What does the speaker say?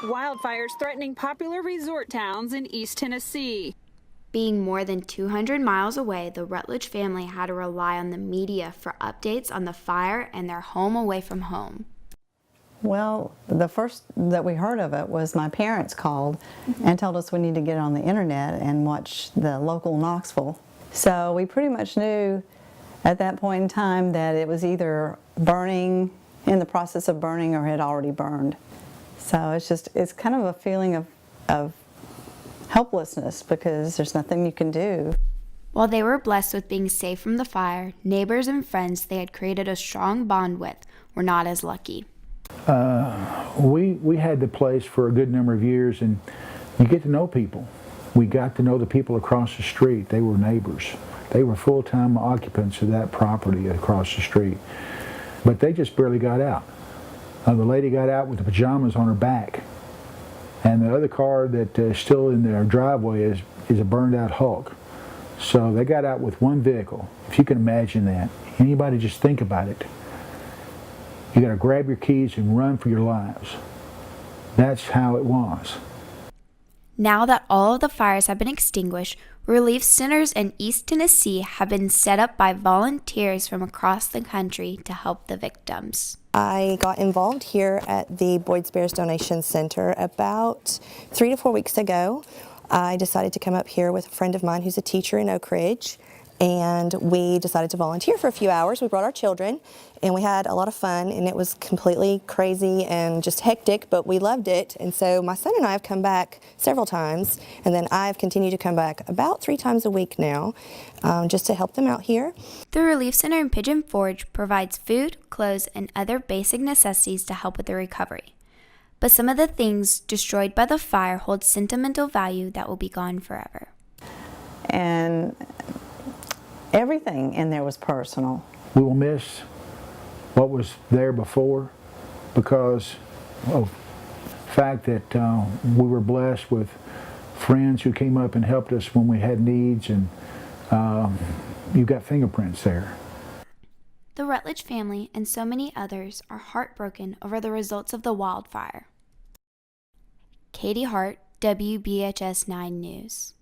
Wildfires threatening popular resort towns in East Tennessee. Being more than 200 miles away, the Rutledge family had to rely on the media for updates on the fire and their home away from home. Well, the first that we heard of it was my parents called and told us we need to get on the internet and watch the local Knoxville. So we pretty much knew at that point in time that it was either burning, in the process of burning, or had already burned. So it's kind of a feeling of helplessness because there's nothing you can do. While they were blessed with being safe from the fire, neighbors and friends they had created a strong bond with were not as lucky. We had the place for a good number of years, and you get to know people. We got to know the people across the street. They were neighbors. They were full-time occupants of that property across the street. But they just barely got out. The lady got out with the pajamas on her back. And the other car that is still in their driveway is a burned-out Hulk. So they got out with one vehicle. If you can imagine that. Anybody just think about it. You got to grab your keys and run for your lives. That's how it was. Now that all of the fires have been extinguished, relief centers in East Tennessee have been set up by volunteers from across the country to help the victims. I got involved here at the Boyd's Bears Donation Center about 3 to 4 weeks ago. I decided to come up here with a friend of mine who's a teacher in Oak Ridge, and we decided to volunteer for a few hours. We brought our children, and we had a lot of fun, and it was completely crazy and just hectic, but we loved it. And so my son and I have come back several times, and then I've continued to come back about 3 times a week now, just to help them out here. The Relief Center in Pigeon Forge provides food, clothes, and other basic necessities to help with the recovery. But some of the things destroyed by the fire hold sentimental value that will be gone forever. And everything in there was personal. We will miss what was there before because of the fact that we were blessed with friends who came up and helped us when we had needs, and you've got fingerprints there. The Rutledge family and so many others are heartbroken over the results of the wildfire. Katie Hart, WBHS 9 News.